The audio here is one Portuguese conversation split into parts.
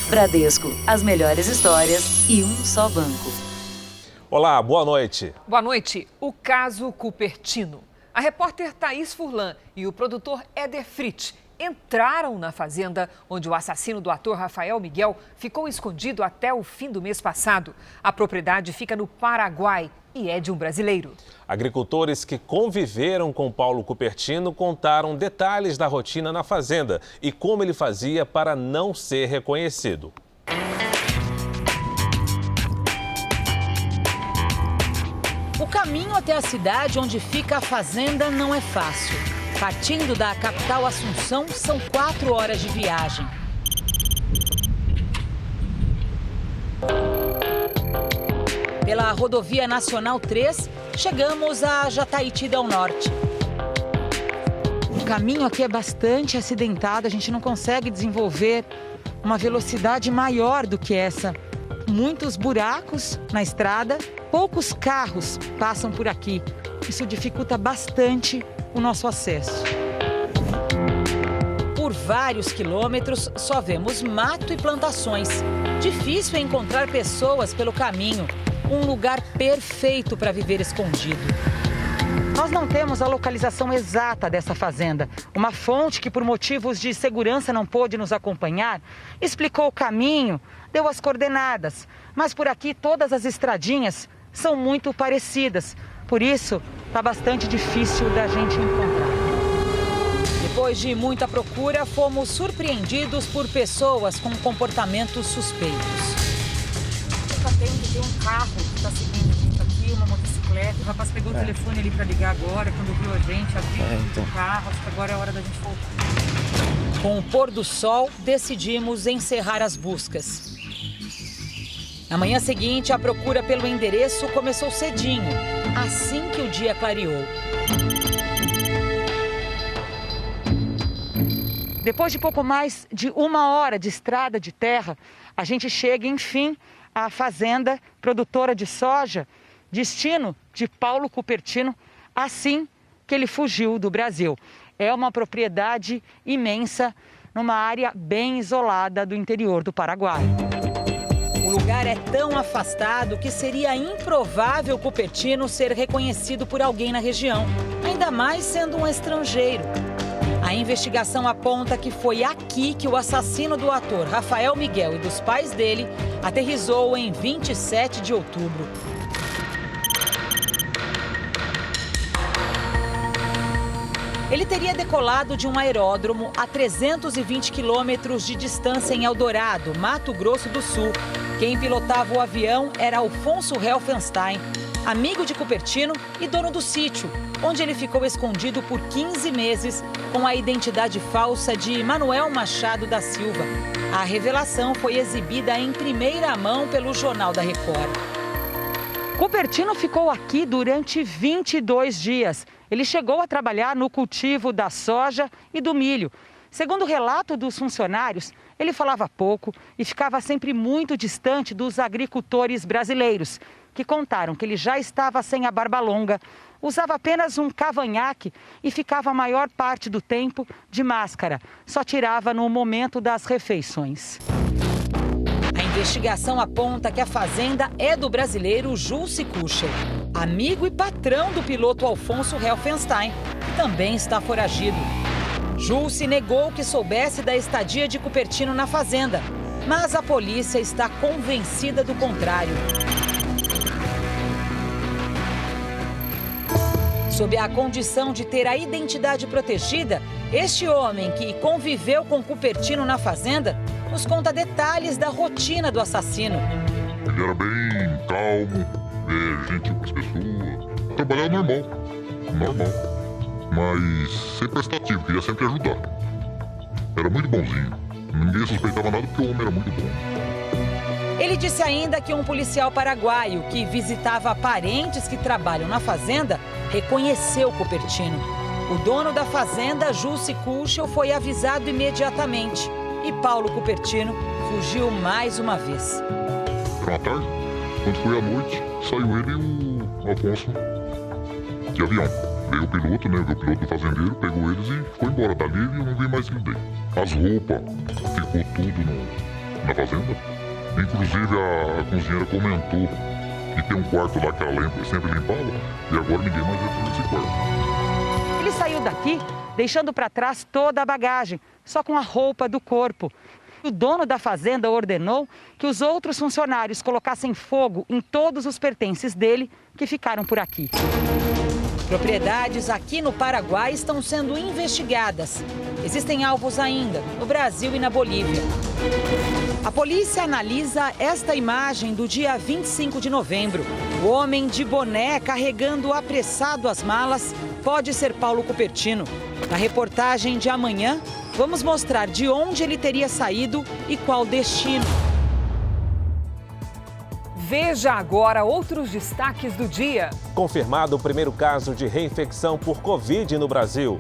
Bradesco, as melhores histórias e um só banco. Olá, boa noite. Boa noite. O caso Cupertino. A repórter Thaís Furlan e o produtor Éder Fritz entraram na fazenda onde o assassino do ator Rafael Miguel ficou escondido até o fim do mês passado. A propriedade fica no Paraguai e é de um brasileiro. Agricultores que conviveram com Paulo Cupertino contaram detalhes da rotina na fazenda e como ele fazia para não ser reconhecido. O caminho até a cidade onde fica a fazenda não é fácil. Partindo da capital Assunção, são 4 horas de viagem. Pela rodovia Nacional 3, chegamos a Jataíti del Norte. O caminho aqui é bastante acidentado, a gente não consegue desenvolver uma velocidade maior do que essa. Muitos buracos na estrada, poucos carros passam por aqui. Isso dificulta bastante o nosso acesso. Por vários quilômetros, só vemos mato e plantações. Difícil é encontrar pessoas pelo caminho. Um lugar perfeito para viver escondido. Nós não temos a localização exata dessa fazenda. Uma fonte que, por motivos de segurança, não pôde nos acompanhar, explicou o caminho, deu as coordenadas. Mas por aqui, todas as estradinhas são muito parecidas. Por isso, está bastante difícil da gente encontrar. Depois de muita procura, fomos surpreendidos por pessoas com comportamentos suspeitos. Tem um carro que está seguindo aqui, uma motocicleta. O rapaz pegou o telefone ali para ligar agora, quando viu a gente, abriu o carro. Acho que agora é a hora da gente voltar. Com o pôr do sol, decidimos encerrar as buscas. Na manhã seguinte, a procura pelo endereço começou cedinho, assim que o dia clareou. Depois de pouco mais de 1 hora de estrada de terra, a gente chega, enfim, à fazenda produtora de soja, destino de Paulo Cupertino, assim que ele fugiu do Brasil. É uma propriedade imensa, numa área bem isolada do interior do Paraguai. O lugar é tão afastado que seria improvável Cupertino ser reconhecido por alguém na região, ainda mais sendo um estrangeiro. A investigação aponta que foi aqui que o assassino do ator Rafael Miguel e dos pais dele aterrissou em 27 de outubro. Ele teria decolado de um aeródromo a 320 quilômetros de distância em Eldorado, Mato Grosso do Sul. Quem pilotava o avião era Alfonso Helfenstein, amigo de Cupertino e dono do sítio, onde ele ficou escondido por 15 meses com a identidade falsa de Manuel Machado da Silva. A revelação foi exibida em primeira mão pelo Jornal da Record. Cupertino ficou aqui durante 22 dias. Ele chegou a trabalhar no cultivo da soja e do milho. Segundo o relato dos funcionários, ele falava pouco e ficava sempre muito distante dos agricultores brasileiros, que contaram que ele já estava sem a barba longa, usava apenas um cavanhaque e ficava a maior parte do tempo de máscara. Só tirava no momento das refeições. A investigação aponta que a fazenda é do brasileiro Julce Kucher, amigo e patrão do piloto Alfonso Helfenstein, que também está foragido. Julce negou que soubesse da estadia de Cupertino na fazenda, mas a polícia está convencida do contrário. Sob a condição de ter a identidade protegida, este homem que conviveu com Cupertino na fazenda nos conta detalhes da rotina do assassino. Ele era bem calmo, gentil com as pessoas, trabalhava normal, mas sempre prestativo, queria sempre ajudar. Era muito bonzinho, ninguém suspeitava nada porque o homem era muito bom. Ele disse ainda que um policial paraguaio que visitava parentes que trabalham na fazenda reconheceu Cupertino. O dono da fazenda, Julce Kuchel, foi avisado imediatamente e Paulo Cupertino fugiu mais uma vez. Era uma tarde, quando foi à noite, saiu ele e o Alfonso de avião. Veio o piloto, né? O piloto do fazendeiro, pegou eles e foi embora. Dali eu não vi mais ninguém. As roupas, ficou tudo na fazenda. Inclusive a cozinheira comentou que tem um quarto lá que ela sempre limpava e agora ninguém mais entra nesse quarto. Ele saiu daqui deixando para trás toda a bagagem, só com a roupa do corpo. O dono da fazenda ordenou que os outros funcionários colocassem fogo em todos os pertences dele que ficaram por aqui. Propriedades aqui no Paraguai estão sendo investigadas. Existem alvos ainda no Brasil e na Bolívia. A polícia analisa esta imagem do dia 25 de novembro. O homem de boné carregando apressado as malas pode ser Paulo Cupertino. Na reportagem de amanhã, vamos mostrar de onde ele teria saído e qual destino. Veja agora outros destaques do dia. Confirmado o primeiro caso de reinfecção por Covid no Brasil.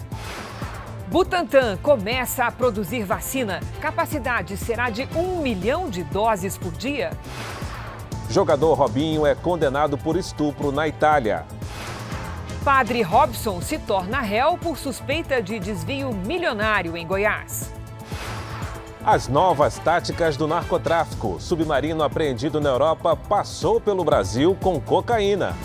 Butantan começa a produzir vacina. Capacidade será de 1 milhão de doses por dia. Jogador Robinho é condenado por estupro na Itália. Padre Robson se torna réu por suspeita de desvio milionário em Goiás. As novas táticas do narcotráfico. Submarino apreendido na Europa passou pelo Brasil com cocaína.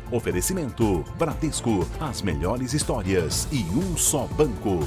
Oferecimento Bradesco, as melhores histórias e um só banco.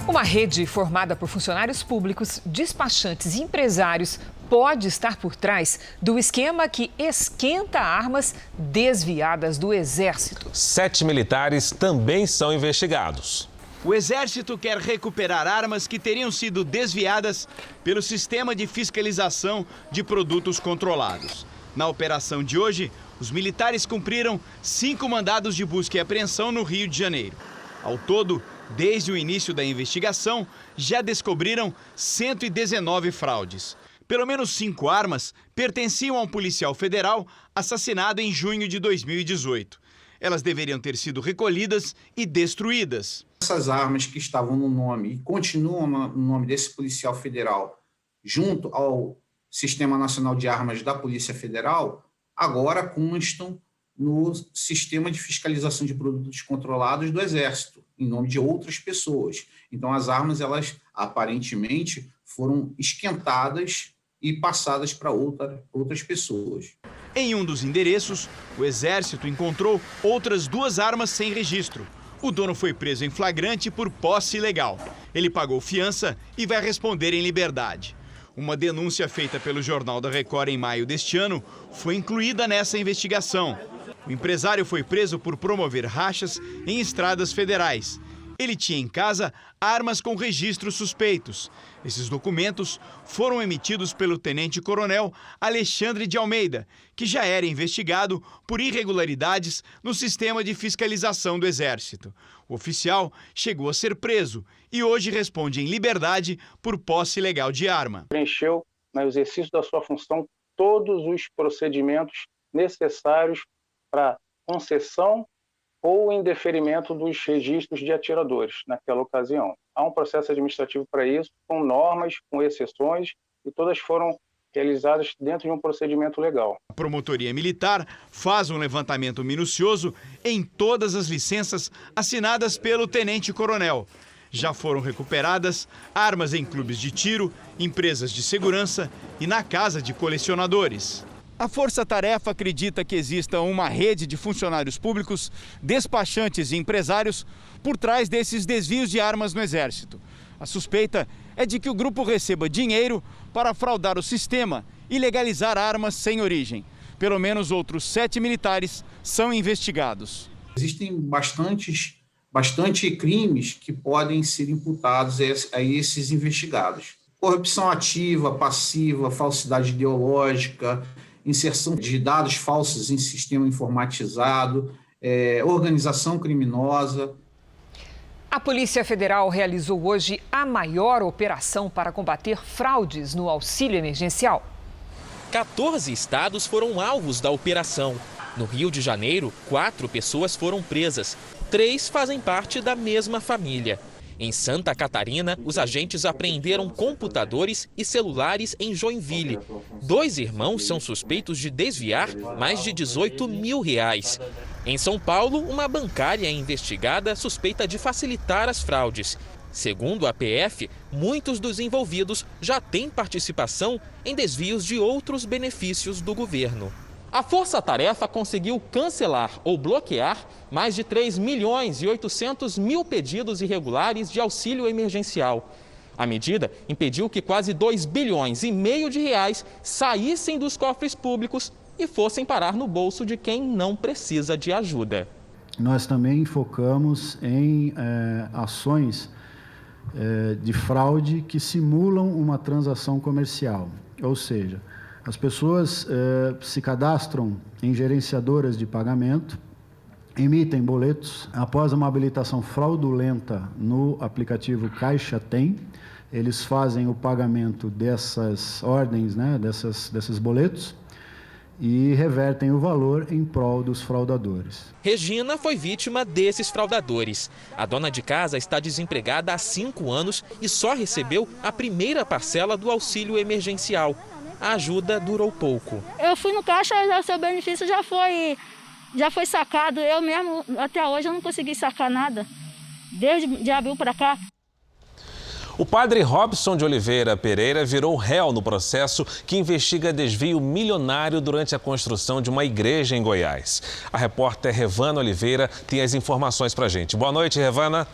Uma rede formada por funcionários públicos, despachantes e empresários pode estar por trás do esquema que esquenta armas desviadas do Exército. 7 militares também são investigados. O Exército quer recuperar armas que teriam sido desviadas pelo sistema de fiscalização de produtos controlados. Na operação de hoje, os militares cumpriram 5 mandados de busca e apreensão no Rio de Janeiro. Ao todo, desde o início da investigação, já descobriram 119 fraudes. Pelo menos 5 armas pertenciam a um policial federal assassinado em junho de 2018. Elas deveriam ter sido recolhidas e destruídas. Essas armas que estavam no nome e continuam no nome desse policial federal, junto ao Sistema Nacional de Armas da Polícia Federal, agora constam no Sistema de Fiscalização de Produtos Controlados do Exército, em nome de outras pessoas. Então, as armas, elas aparentemente foram esquentadas e passadas para outras pessoas. Em um dos endereços, o Exército encontrou outras 2 armas sem registro. O dono foi preso em flagrante por posse ilegal. Ele pagou fiança e vai responder em liberdade. Uma denúncia feita pelo Jornal da Record em maio deste ano foi incluída nessa investigação. O empresário foi preso por promover rachas em estradas federais. Ele tinha em casa armas com registros suspeitos. Esses documentos foram emitidos pelo tenente-coronel Alexandre de Almeida, que já era investigado por irregularidades no sistema de fiscalização do Exército. O oficial chegou a ser preso e hoje responde em liberdade por posse ilegal de arma. Preencheu, no exercício da sua função, todos os procedimentos necessários para concessão ou indeferimento dos registros de atiradores naquela ocasião. Há um processo administrativo para isso, com normas, com exceções, e todas foram realizadas dentro de um procedimento legal. A Promotoria Militar faz um levantamento minucioso em todas as licenças assinadas pelo tenente-coronel. Já foram recuperadas armas em clubes de tiro, empresas de segurança e na casa de colecionadores. A Força Tarefa acredita que exista uma rede de funcionários públicos, despachantes e empresários por trás desses desvios de armas no Exército. A suspeita é de que o grupo receba dinheiro para fraudar o sistema e legalizar armas sem origem. Pelo menos outros 7 militares são investigados. Existem bastante crimes que podem ser imputados a esses investigados. Corrupção ativa, passiva, falsidade ideológica, inserção de dados falsos em sistema informatizado, organização criminosa. A Polícia Federal realizou hoje a maior operação para combater fraudes no auxílio emergencial. 14 estados foram alvos da operação. No Rio de Janeiro, 4 pessoas foram presas. 3 fazem parte da mesma família. Em Santa Catarina, os agentes apreenderam computadores e celulares em Joinville. 2 irmãos são suspeitos de desviar mais de R$18 mil. Em São Paulo, uma bancária é investigada suspeita de facilitar as fraudes. Segundo a PF, muitos dos envolvidos já têm participação em desvios de outros benefícios do governo. A Força-Tarefa conseguiu cancelar ou bloquear mais de 3.800.000 pedidos irregulares de auxílio emergencial. A medida impediu que quase R$2,5 bilhões de reais saíssem dos cofres públicos e fossem parar no bolso de quem não precisa de ajuda. Nós também focamos em ações de fraude que simulam uma transação comercial, ou seja, as pessoas se cadastram em gerenciadoras de pagamento, emitem boletos. Após uma habilitação fraudulenta no aplicativo Caixa Tem, eles fazem o pagamento dessas ordens, desses boletos, e revertem o valor em prol dos fraudadores. Regina foi vítima desses fraudadores. A dona de casa está desempregada há 5 anos e só recebeu a primeira parcela do auxílio emergencial. A ajuda durou pouco. Eu fui no caixa, o seu benefício já foi sacado. Eu mesmo, até hoje, eu não consegui sacar nada, desde de abril para cá. O padre Robson de Oliveira Pereira virou réu no processo que investiga desvio milionário durante a construção de uma igreja em Goiás. A repórter Revana Oliveira tem as informações pra gente. Boa noite, Revana.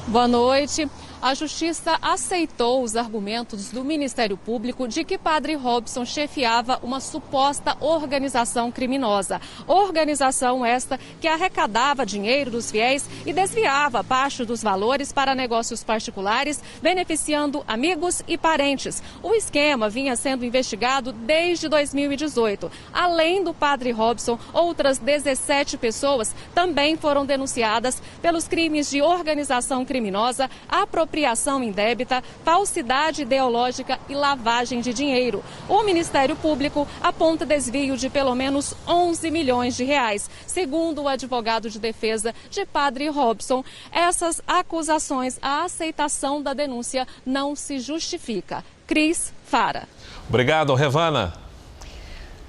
Boa noite. A Justiça aceitou os argumentos do Ministério Público de que Padre Robson chefiava uma suposta organização criminosa. Organização esta que arrecadava dinheiro dos fiéis e desviava parte dos valores para negócios particulares, beneficiando amigos e parentes. O esquema vinha sendo investigado desde 2018. Além do Padre Robson, outras 17 pessoas também foram denunciadas pelos crimes de organização criminosa, apropriação indébita, falsidade ideológica e lavagem de dinheiro. O Ministério Público aponta desvio de pelo menos 11 milhões de reais. Segundo o advogado de defesa de Padre Robson, essas acusações, a aceitação da denúncia não se justifica. Cris Fara. Obrigado, Revana.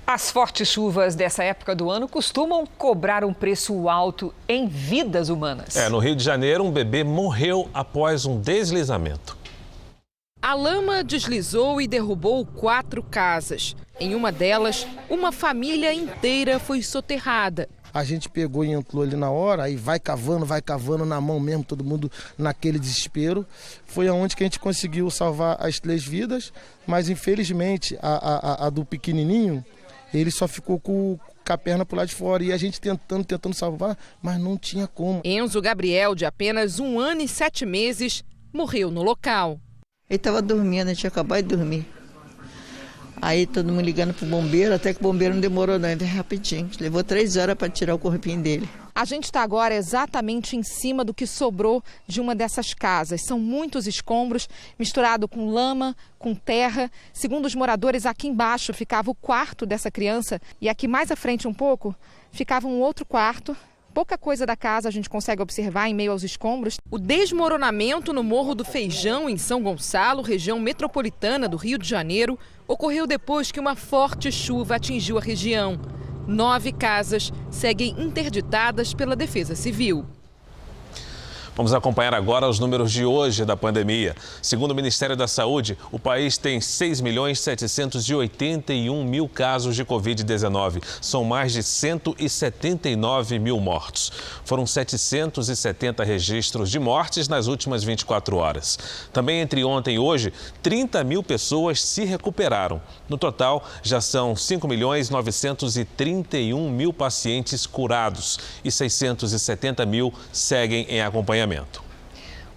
As fortes chuvas dessa época do ano costumam cobrar um preço alto em vidas humanas. No Rio de Janeiro, um bebê morreu após um deslizamento. A lama deslizou e derrubou 4 casas. Em uma delas, uma família inteira foi soterrada. A gente pegou e entrou ali na hora, aí vai cavando na mão mesmo, todo mundo naquele desespero. Foi aonde que a gente conseguiu salvar as 3 vidas, mas infelizmente a do pequenininho, ele só ficou com a perna pro lado de fora e a gente tentando salvar, mas não tinha como. Enzo Gabriel, de apenas 1 ano e 7 meses, morreu no local. Ele estava dormindo, a gente acabou de dormir. Aí todo mundo ligando pro bombeiro, até que o bombeiro não demorou não, veio rapidinho. Levou 3 horas para tirar o corpinho dele. A gente está agora exatamente em cima do que sobrou de uma dessas casas. São muitos escombros, misturado com lama, com terra. Segundo os moradores, aqui embaixo ficava o quarto dessa criança e aqui mais à frente um pouco ficava um outro quarto. Pouca coisa da casa a gente consegue observar em meio aos escombros. O desmoronamento no Morro do Feijão, em São Gonçalo, região metropolitana do Rio de Janeiro, ocorreu depois que uma forte chuva atingiu a região. 9 casas seguem interditadas pela Defesa Civil. Vamos acompanhar agora os números de hoje da pandemia. Segundo o Ministério da Saúde, o país tem 6.781.000 casos de Covid-19. São mais de 179 mil mortos. Foram 770 registros de mortes nas últimas 24 horas. Também entre ontem e hoje, 30 mil pessoas se recuperaram. No total, já são 5.931.000 pacientes curados e 670 mil seguem em acompanhamento.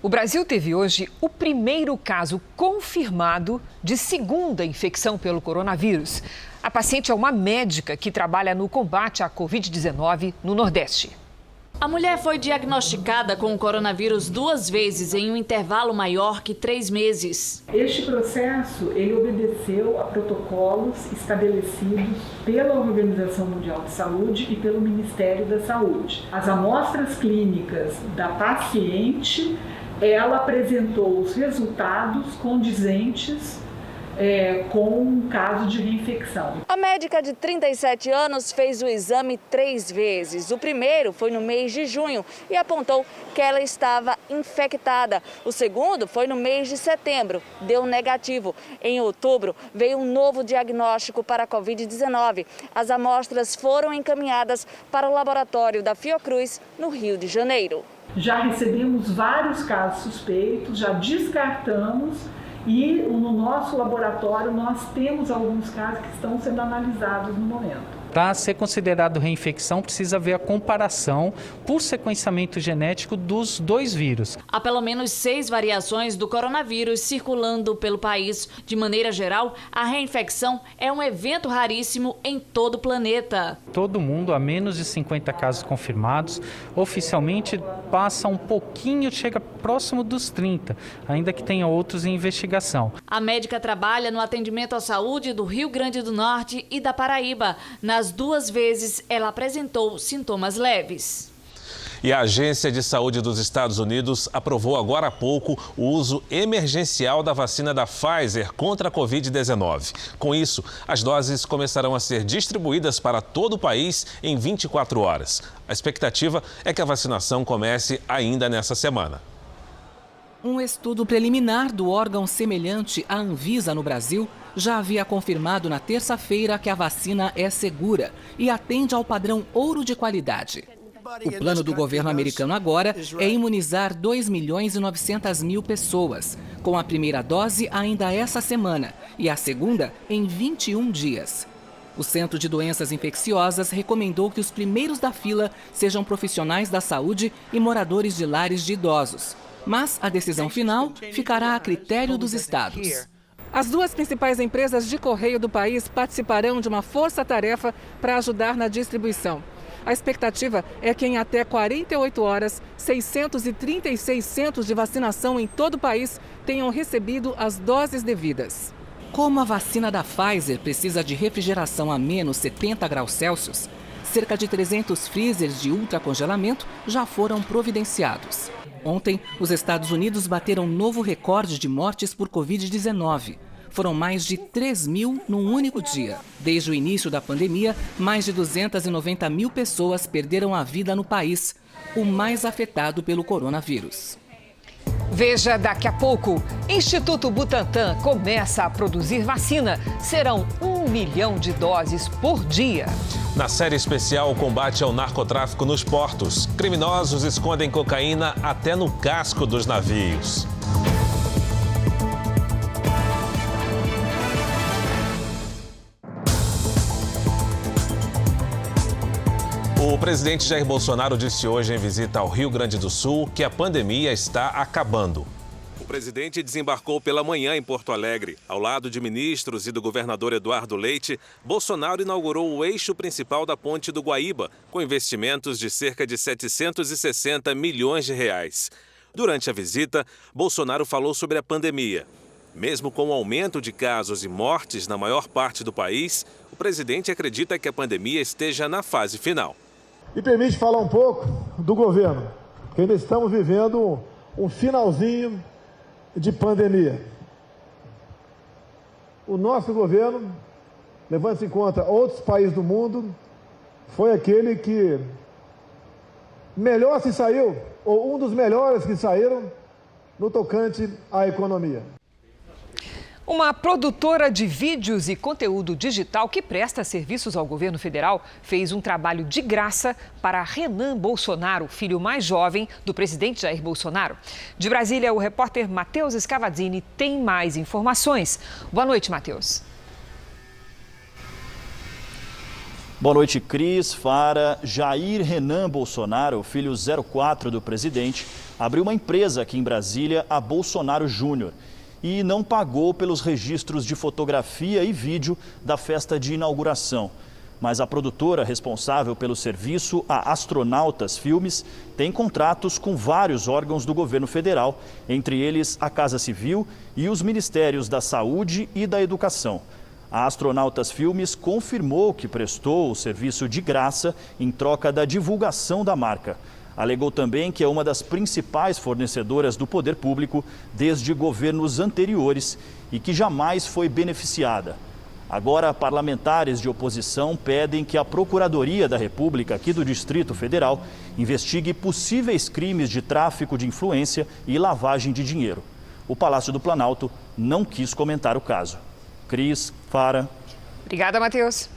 O Brasil teve hoje o primeiro caso confirmado de segunda infecção pelo coronavírus. A paciente é uma médica que trabalha no combate à Covid-19 no Nordeste. A mulher foi diagnosticada com o coronavírus 2 vezes em um intervalo maior que 3 meses. Este processo, ele obedeceu a protocolos estabelecidos pela Organização Mundial de Saúde e pelo Ministério da Saúde. As amostras clínicas da paciente, ela apresentou os resultados condizentes com um caso de reinfecção. A médica de 37 anos fez o exame 3 vezes. O primeiro foi no mês de junho e apontou que ela estava infectada. O segundo foi no mês de setembro, deu negativo. Em outubro, veio um novo diagnóstico para a Covid-19. As amostras foram encaminhadas para o laboratório da Fiocruz, no Rio de Janeiro. Já recebemos vários casos suspeitos, já descartamos. E no nosso laboratório nós temos alguns casos que estão sendo analisados no momento. Para ser considerado reinfecção, precisa haver a comparação por sequenciamento genético dos 2 vírus. Há pelo menos 6 variações do coronavírus circulando pelo país. De maneira geral, a reinfecção é um evento raríssimo em todo o planeta. Todo mundo, há menos de 50 casos confirmados, oficialmente passa um pouquinho, chega próximo dos 30, ainda que tenha outros em investigação. A médica trabalha no atendimento à saúde do Rio Grande do Norte e da Paraíba. Nas 2 vezes, ela apresentou sintomas leves. E a Agência de Saúde dos Estados Unidos aprovou agora há pouco o uso emergencial da vacina da Pfizer contra a Covid-19. Com isso, as doses começarão a ser distribuídas para todo o país em 24 horas. A expectativa é que a vacinação comece ainda nessa semana. Um estudo preliminar do órgão semelhante à Anvisa no Brasil já havia confirmado na terça-feira que a vacina é segura e atende ao padrão ouro de qualidade. O plano do governo americano agora é imunizar 2.900.000 pessoas, com a primeira dose ainda essa semana e a segunda em 21 dias. O Centro de Doenças Infecciosas recomendou que os primeiros da fila sejam profissionais da saúde e moradores de lares de idosos. Mas a decisão final ficará a critério dos estados. As 2 principais empresas de correio do país participarão de uma força-tarefa para ajudar na distribuição. A expectativa é que em até 48 horas, 636 centros de vacinação em todo o país tenham recebido as doses devidas. Como a vacina da Pfizer precisa de refrigeração a menos 70 graus Celsius, cerca de 300 freezers de ultracongelamento já foram providenciados. Ontem, os Estados Unidos bateram um novo recorde de mortes por Covid-19. Foram mais de 3.000 num único dia. Desde o início da pandemia, mais de 290.000 pessoas perderam a vida no país, o mais afetado pelo coronavírus. Veja daqui a pouco. Instituto Butantan começa a produzir vacina. Serão 1 milhão de doses por dia. Na série especial Combate ao Narcotráfico nos Portos, criminosos escondem cocaína até no casco dos navios. O presidente Jair Bolsonaro disse hoje em visita ao Rio Grande do Sul que a pandemia está acabando. O presidente desembarcou pela manhã em Porto Alegre. Ao lado de ministros e do governador Eduardo Leite, Bolsonaro inaugurou o eixo principal da Ponte do Guaíba, com investimentos de cerca de 760 milhões de reais. Durante a visita, Bolsonaro falou sobre a pandemia. Mesmo com o aumento de casos e mortes na maior parte do país, o presidente acredita que a pandemia esteja na fase final. E permite falar um pouco do governo, porque ainda estamos vivendo um finalzinho de pandemia. O nosso governo, levando-se em conta outros países do mundo, foi aquele que melhor se saiu, ou um dos melhores que saíram, no tocante à economia. Uma produtora de vídeos e conteúdo digital que presta serviços ao governo federal fez um trabalho de graça para Renan Bolsonaro, filho mais jovem do presidente Jair Bolsonaro. De Brasília, o repórter Matheus Scavadini tem mais informações. Boa noite, Matheus. Boa noite, Cris, Fara. Jair Renan Bolsonaro, filho 04 do presidente, abriu uma empresa aqui em Brasília, a Bolsonaro Júnior, e não pagou pelos registros de fotografia e vídeo da festa de inauguração. mas a produtora responsável pelo serviço, a Astronautas Filmes, tem contratos com vários órgãos do governo federal, entre eles a Casa Civil e os Ministérios da Saúde e da Educação. A Astronautas Filmes confirmou que prestou o serviço de graça em troca da divulgação da marca. Alegou também que é uma das principais fornecedoras do poder público desde governos anteriores e que jamais foi beneficiada. Agora, parlamentares de oposição pedem que a Procuradoria da República aqui do Distrito Federal investigue possíveis crimes de tráfico de influência e lavagem de dinheiro. O Palácio do Planalto não quis comentar o caso. Cris, Fara. Obrigada, Matheus.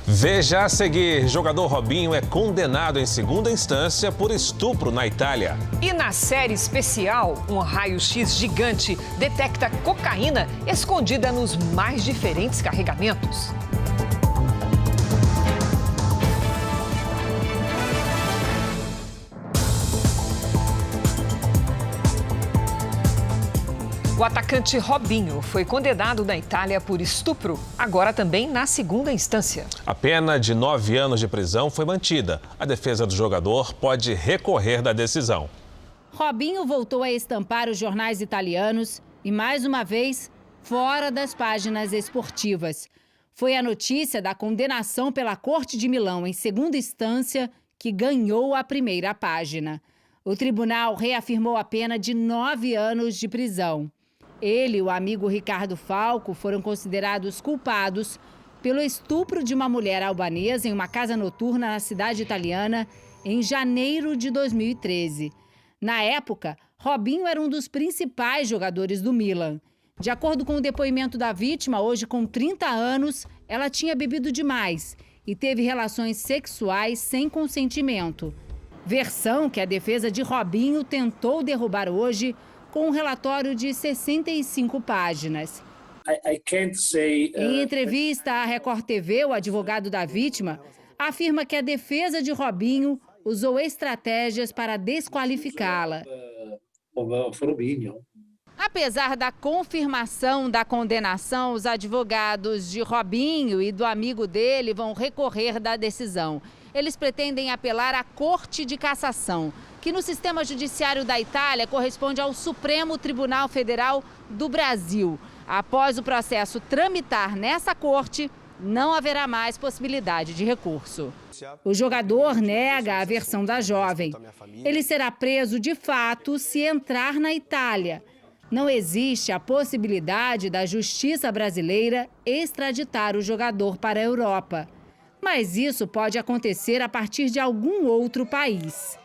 Veja a seguir, jogador Robinho é condenado em segunda instância por estupro na Itália. E na série especial, um raio-x gigante detecta cocaína escondida nos mais diferentes carregamentos. O atacante Robinho foi condenado na Itália por estupro, agora também na segunda instância. A pena de 9 anos de prisão foi mantida. A defesa do jogador pode recorrer da decisão. Robinho voltou a estampar os jornais italianos e, mais uma vez, fora das páginas esportivas. Foi a notícia da condenação pela Corte de Milão em segunda instância que ganhou a primeira página. O tribunal reafirmou a pena de 9 anos de prisão. Ele e o amigo Ricardo Falco foram considerados culpados pelo estupro de uma mulher albanesa em uma casa noturna na cidade italiana em janeiro de 2013. Na época, Robinho era um dos principais jogadores do Milan. De acordo com o depoimento da vítima, hoje com 30 anos, ela tinha bebido demais e teve relações sexuais sem consentimento. Versão que a defesa de Robinho tentou derrubar hoje com um relatório de 65 páginas. Em entrevista à Record TV, o advogado da vítima afirma que a defesa de Robinho usou estratégias para desqualificá-la. Apesar da confirmação da condenação, os advogados de Robinho e do amigo dele vão recorrer da decisão. Eles pretendem apelar à Corte de Cassação, que no sistema judiciário da Itália corresponde ao Supremo Tribunal Federal do Brasil. Após o processo tramitar nessa corte, não haverá mais possibilidade de recurso. O jogador nega a versão da jovem. Ele será preso de fato se entrar na Itália. Não existe a possibilidade da justiça brasileira extraditar o jogador para a Europa. Mas isso pode acontecer a partir de algum outro país.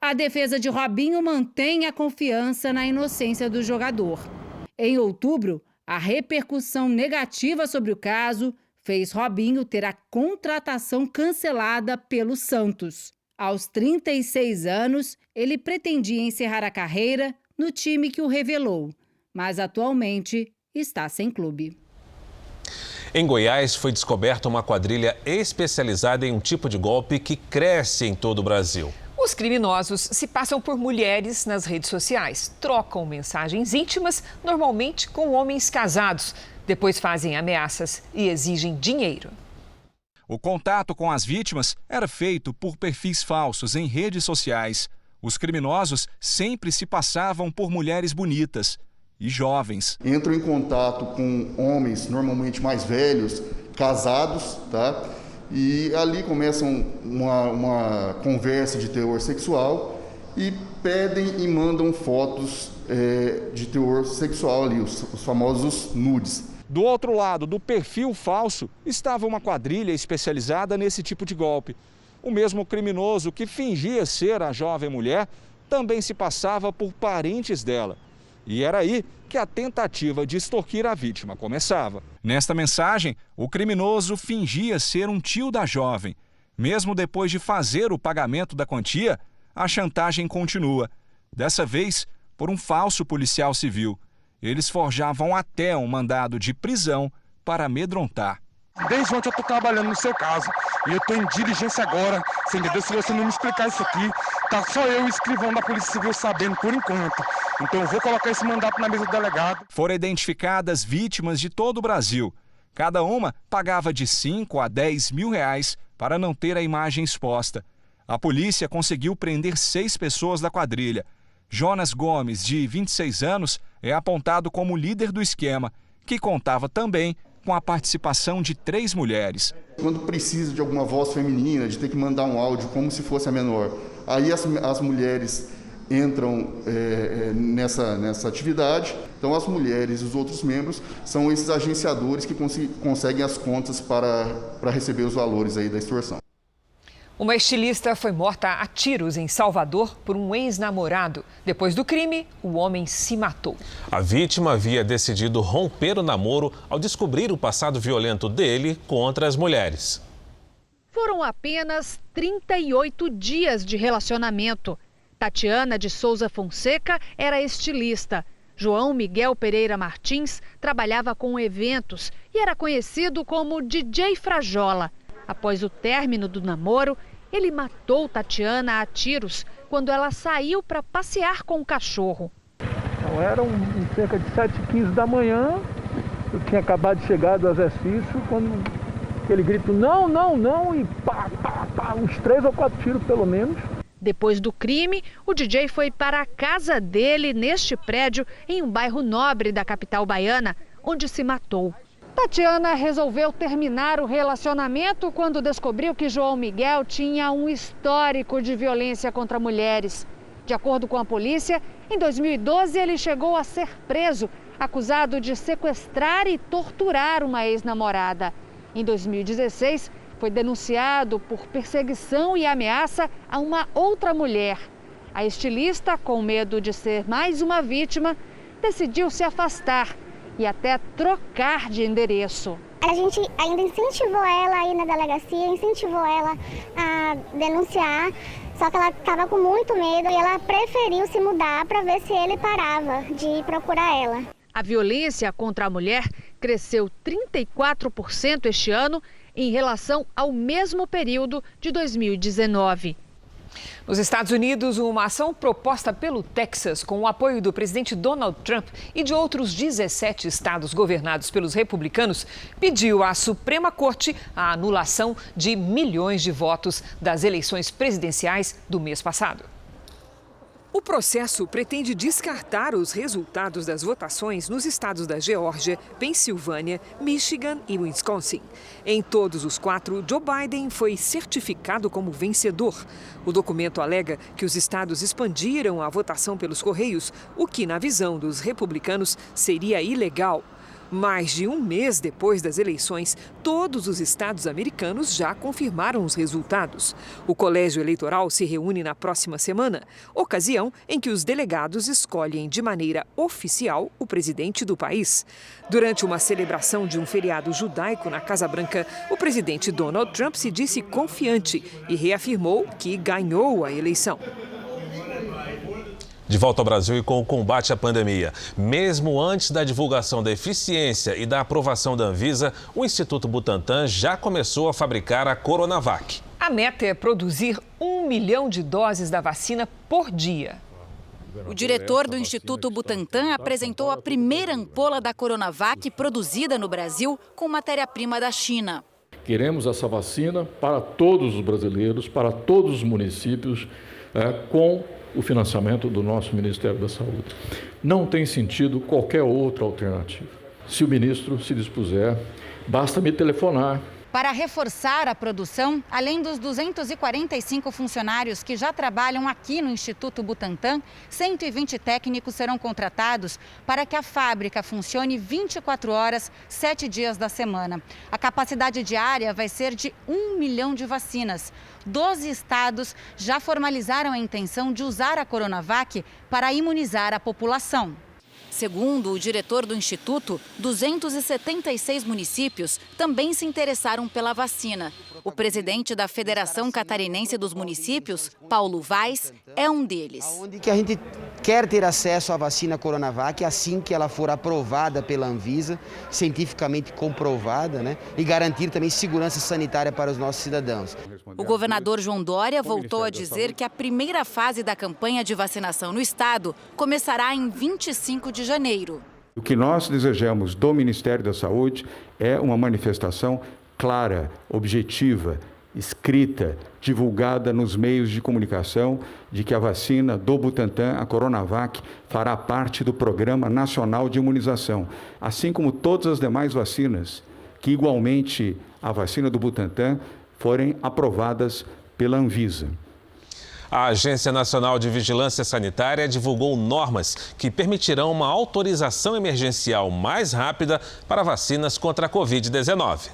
A defesa de Robinho mantém a confiança na inocência do jogador. Em outubro, a repercussão negativa sobre o caso fez Robinho ter a contratação cancelada pelo Santos. Aos 36 anos, ele pretendia encerrar a carreira no time que o revelou, mas atualmente está sem clube. Em Goiás, foi descoberta uma quadrilha especializada em um tipo de golpe que cresce em todo o Brasil. Os criminosos se passam por mulheres nas redes sociais, trocam mensagens íntimas, normalmente com homens casados. Depois fazem ameaças e exigem dinheiro. O contato com as vítimas era feito por perfis falsos em redes sociais. Os criminosos sempre se passavam por mulheres bonitas e jovens. Entram em contato com homens normalmente mais velhos, casados, tá? E ali começam uma conversa de teor sexual e pedem e mandam fotos de teor sexual ali, os famosos nudes. Do outro lado do perfil falso estava uma quadrilha especializada nesse tipo de golpe. O mesmo criminoso que fingia ser a jovem mulher também se passava por parentes dela. E era aí que a tentativa de extorquir a vítima começava. Nesta mensagem, o criminoso fingia ser um tio da jovem. Mesmo depois de fazer o pagamento da quantia, a chantagem continua. Dessa vez, por um falso policial civil. Eles forjavam até um mandado de prisão para amedrontar. Desde ontem eu estou trabalhando no seu caso e eu estou em diligência agora, você entendeu? Se você não me explicar isso aqui, tá só eu e o escrivão da Polícia Civil sabendo por enquanto. Então eu vou colocar esse mandato na mesa do delegado. Foram identificadas vítimas de todo o Brasil. Cada uma pagava de 5 a 10 mil reais para não ter a imagem exposta. A polícia conseguiu prender 6 pessoas da quadrilha. Jonas Gomes, de 26 anos, é apontado como líder do esquema, que contava também com a participação de 3 mulheres. Quando precisa de alguma voz feminina, de ter que mandar um áudio como se fosse a menor, aí as mulheres entram nessa atividade. Então as mulheres e os outros membros são esses agenciadores que conseguem as contas para receber os valores aí da extorsão. Uma estilista foi morta a tiros em Salvador por um ex-namorado. Depois do crime, o homem se matou. A vítima havia decidido romper o namoro ao descobrir o passado violento dele contra as mulheres. Foram apenas 38 dias de relacionamento. Tatiana de Souza Fonseca era estilista. João Miguel Pereira Martins trabalhava com eventos e era conhecido como DJ Frajola. Após o término do namoro, ele matou Tatiana a tiros quando ela saiu para passear com o cachorro. Então, eram cerca de 7h15 da manhã, eu tinha acabado de chegar do exercício, quando aquele grito não, não, não, e pá, pá, pá, uns 3 ou 4 tiros pelo menos. Depois do crime, o DJ foi para a casa dele neste prédio, em um bairro nobre da capital baiana, onde se matou. Tatiana resolveu terminar o relacionamento quando descobriu que João Miguel tinha um histórico de violência contra mulheres. De acordo com a polícia, em 2012 ele chegou a ser preso, acusado de sequestrar e torturar uma ex-namorada. Em 2016, foi denunciado por perseguição e ameaça a uma outra mulher. A estilista, com medo de ser mais uma vítima, decidiu se afastar e até trocar de endereço. A gente ainda incentivou ela a ir na delegacia, incentivou ela a denunciar, só que ela estava com muito medo e ela preferiu se mudar para ver se ele parava de procurar ela. A violência contra a mulher cresceu 34% este ano em relação ao mesmo período de 2019. Nos Estados Unidos, uma ação proposta pelo Texas, com o apoio do presidente Donald Trump e de outros 17 estados governados pelos republicanos, pediu à Suprema Corte a anulação de milhões de votos das eleições presidenciais do mês passado. O processo pretende descartar os resultados das votações nos estados da Geórgia, Pensilvânia, Michigan e Wisconsin. Em todos os 4, Joe Biden foi certificado como vencedor. O documento alega que os estados expandiram a votação pelos Correios, o que, na visão dos republicanos, seria ilegal. Mais de um mês depois das eleições, todos os estados americanos já confirmaram os resultados. O colégio eleitoral se reúne na próxima semana, ocasião em que os delegados escolhem de maneira oficial o presidente do país. Durante uma celebração de um feriado judaico na Casa Branca, o presidente Donald Trump se disse confiante e reafirmou que ganhou a eleição. De volta ao Brasil e com o combate à pandemia. Mesmo antes da divulgação da eficiência e da aprovação da Anvisa, o Instituto Butantan já começou a fabricar a Coronavac. A meta é produzir 1 milhão de doses da vacina por dia. O diretor do Instituto Butantan apresentou a primeira ampola da Coronavac produzida no Brasil com matéria-prima da China. Queremos essa vacina para todos os brasileiros, para todos os municípios, com o financiamento do nosso Ministério da Saúde. Não tem sentido qualquer outra alternativa. Se o ministro se dispuser, basta me telefonar. Para reforçar a produção, além dos 245 funcionários que já trabalham aqui no Instituto Butantan, 120 técnicos serão contratados para que a fábrica funcione 24 horas, 7 dias da semana. A capacidade diária vai ser de 1 milhão de vacinas. 12 estados já formalizaram a intenção de usar a Coronavac para imunizar a população. Segundo o diretor do Instituto, 276 municípios também se interessaram pela vacina. O presidente da Federação Catarinense dos Municípios, Paulo Vaz, é um deles. Onde que a gente quer ter acesso à vacina Coronavac assim que ela for aprovada pela Anvisa, cientificamente comprovada, né? E garantir também segurança sanitária para os nossos cidadãos. O governador João Dória voltou a dizer que a primeira fase da campanha de vacinação no estado começará em 25 de janeiro. O que nós desejamos do Ministério da Saúde é uma manifestação clara, objetiva, escrita, divulgada nos meios de comunicação de que a vacina do Butantan, a Coronavac, fará parte do Programa Nacional de Imunização, assim como todas as demais vacinas, que igualmente a vacina do Butantan forem aprovadas pela Anvisa. A Agência Nacional de Vigilância Sanitária divulgou normas que permitirão uma autorização emergencial mais rápida para vacinas contra a Covid-19.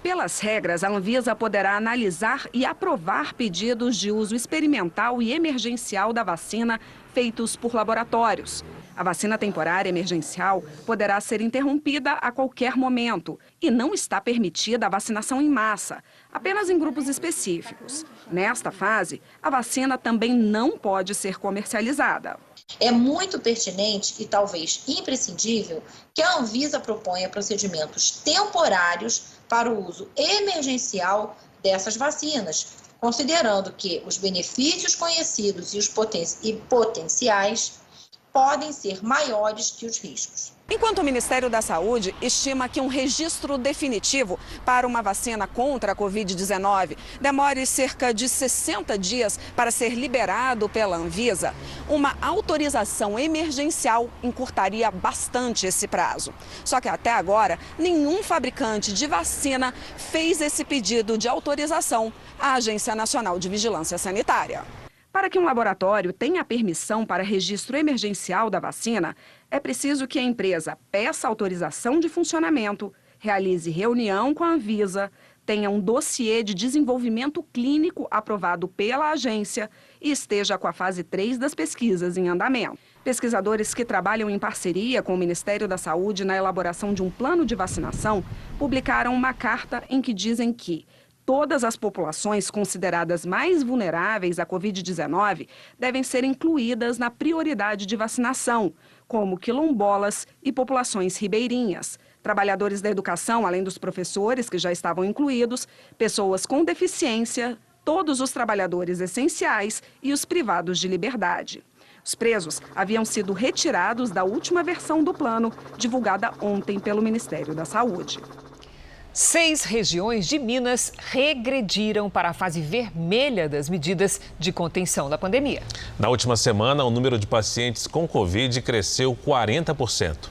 Pelas regras, a Anvisa poderá analisar e aprovar pedidos de uso experimental e emergencial da vacina feitos por laboratórios. A vacina temporária emergencial poderá ser interrompida a qualquer momento e não está permitida a vacinação em massa, apenas em grupos específicos. Nesta fase, a vacina também não pode ser comercializada. É muito pertinente e talvez imprescindível que a Anvisa proponha procedimentos temporários para o uso emergencial dessas vacinas, considerando que os benefícios conhecidos e os potenciais podem ser maiores que os riscos. Enquanto o Ministério da Saúde estima que um registro definitivo para uma vacina contra a Covid-19 demore cerca de 60 dias para ser liberado pela Anvisa, uma autorização emergencial encurtaria bastante esse prazo. Só que até agora, nenhum fabricante de vacina fez esse pedido de autorização à Agência Nacional de Vigilância Sanitária. Para que um laboratório tenha permissão para registro emergencial da vacina, é preciso que a empresa peça autorização de funcionamento, realize reunião com a Anvisa, tenha um dossiê de desenvolvimento clínico aprovado pela agência e esteja com a fase 3 das pesquisas em andamento. Pesquisadores que trabalham em parceria com o Ministério da Saúde na elaboração de um plano de vacinação publicaram uma carta em que dizem que todas as populações consideradas mais vulneráveis à Covid-19 devem ser incluídas na prioridade de vacinação, como quilombolas e populações ribeirinhas, trabalhadores da educação, além dos professores, que já estavam incluídos, pessoas com deficiência, todos os trabalhadores essenciais e os privados de liberdade. Os presos haviam sido retirados da última versão do plano, divulgada ontem pelo Ministério da Saúde. 6 regiões de Minas regrediram para a fase vermelha das medidas de contenção da pandemia. Na última semana, o número de pacientes com Covid cresceu 40%.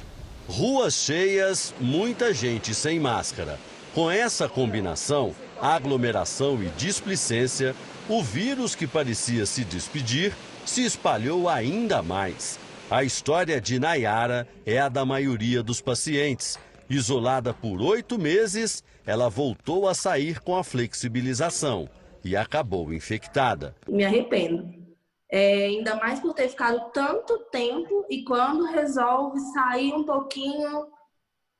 Ruas cheias, muita gente sem máscara. Com essa combinação, aglomeração e displicência, o vírus que parecia se despedir se espalhou ainda mais. A história de Nayara é a da maioria dos pacientes. Isolada por 8 meses, ela voltou a sair com a flexibilização e acabou infectada. Me arrependo, ainda mais por ter ficado tanto tempo e quando resolve sair um pouquinho,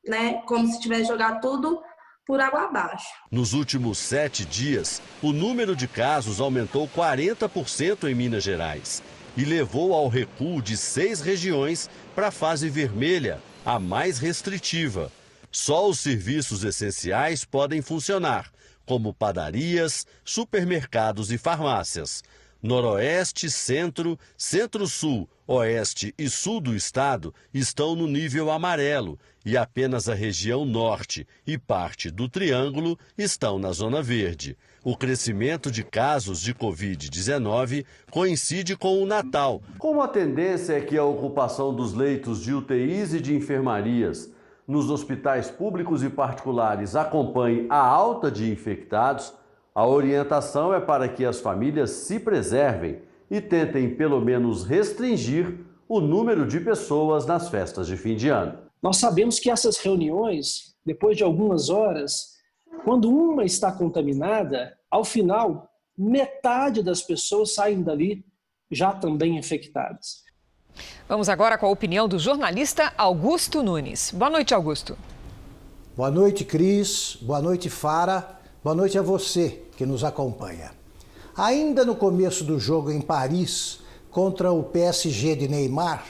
né, como se tivesse jogado tudo por água abaixo. Nos últimos 7 dias, o número de casos aumentou 40% em Minas Gerais e levou ao recuo de 6 regiões para a fase vermelha, a mais restritiva. Só os serviços essenciais podem funcionar, como padarias, supermercados e farmácias. Noroeste, Centro, Centro-Sul, Oeste e Sul do estado estão no nível amarelo e apenas a região Norte e parte do Triângulo estão na zona verde. O crescimento de casos de Covid-19 coincide com o Natal. Como a tendência é que a ocupação dos leitos de UTIs e de enfermarias nos hospitais públicos e particulares acompanhe a alta de infectados, a orientação é para que as famílias se preservem e tentem pelo menos restringir o número de pessoas nas festas de fim de ano. Nós sabemos que essas reuniões, depois de algumas horas, quando uma está contaminada, ao final, metade das pessoas saem dali já também infectadas. Vamos agora com a opinião do jornalista Augusto Nunes. Boa noite, Augusto. Boa noite, Cris. Boa noite, Fara. Boa noite a você que nos acompanha. Ainda no começo do jogo em Paris, contra o PSG de Neymar,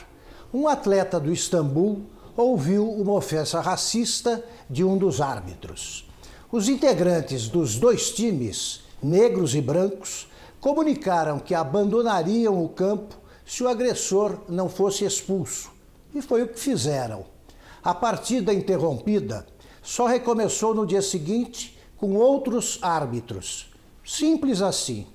um atleta do Istambul ouviu uma ofensa racista de um dos árbitros. Os integrantes dos 2 times, negros e brancos, comunicaram que abandonariam o campo se o agressor não fosse expulso. E foi o que fizeram. A partida interrompida só recomeçou no dia seguinte com outros árbitros. Simples assim.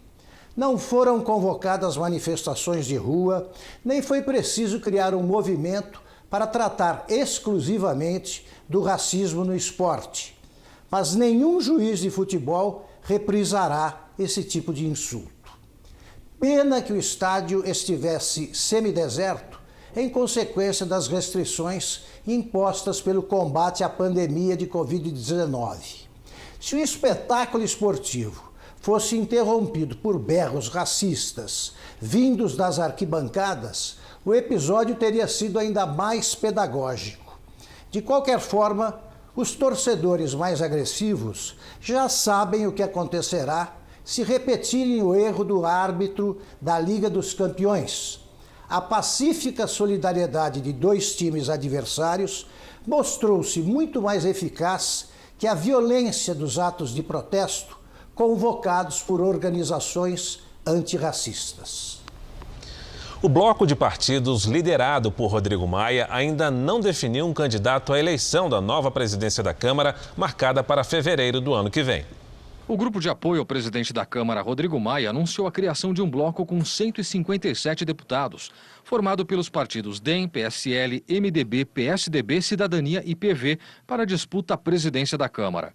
Não foram convocadas manifestações de rua, nem foi preciso criar um movimento para tratar exclusivamente do racismo no esporte. Mas nenhum juiz de futebol reprisará esse tipo de insulto. Pena que o estádio estivesse semideserto em consequência das restrições impostas pelo combate à pandemia de Covid-19. Se o espetáculo esportivo fosse interrompido por berros racistas vindos das arquibancadas, o episódio teria sido ainda mais pedagógico. De qualquer forma, os torcedores mais agressivos já sabem o que acontecerá se repetirem o erro do árbitro da Liga dos Campeões. A pacífica solidariedade de dois times adversários mostrou-se muito mais eficaz que a violência dos atos de protesto convocados por organizações antirracistas. O bloco de partidos liderado por Rodrigo Maia ainda não definiu um candidato à eleição da nova presidência da Câmara, marcada para fevereiro do ano que vem. O grupo de apoio ao presidente da Câmara, Rodrigo Maia, anunciou a criação de um bloco com 157 deputados, formado pelos partidos DEM, PSL, MDB, PSDB, Cidadania e PV, para a disputa à presidência da Câmara.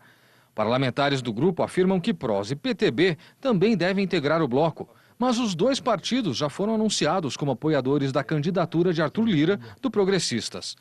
Parlamentares do grupo afirmam que PROS e PTB também devem integrar o bloco, mas os dois partidos já foram anunciados como apoiadores da candidatura de Arthur Lira, do Progressistas.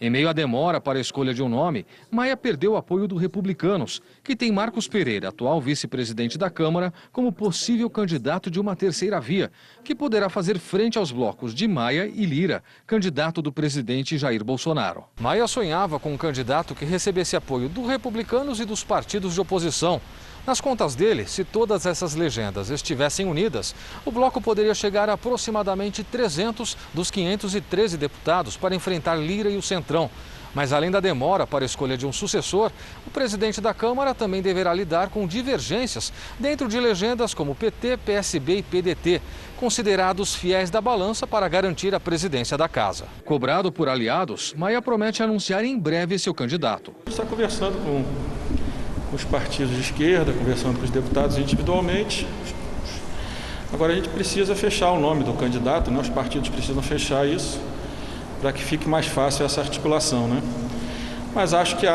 Em meio à demora para a escolha de um nome, Maia perdeu o apoio do Republicanos, que tem Marcos Pereira, atual vice-presidente da Câmara, como possível candidato de uma terceira via, que poderá fazer frente aos blocos de Maia e Lira, candidato do presidente Jair Bolsonaro. Maia sonhava com um candidato que recebesse apoio do Republicanos e dos partidos de oposição. Nas contas dele, se todas essas legendas estivessem unidas, o bloco poderia chegar a aproximadamente 300 dos 513 deputados para enfrentar Lira e o Centrão. Mas além da demora para a escolha de um sucessor, o presidente da Câmara também deverá lidar com divergências dentro de legendas como PT, PSB e PDT, considerados fiéis da balança para garantir a presidência da casa. Cobrado por aliados, Maia promete anunciar em breve seu candidato. Está conversando com os partidos de esquerda, conversando com os deputados individualmente. Agora a gente precisa fechar o nome do candidato, né? Os partidos precisam fechar isso para que fique mais fácil essa articulação, né? Mas acho que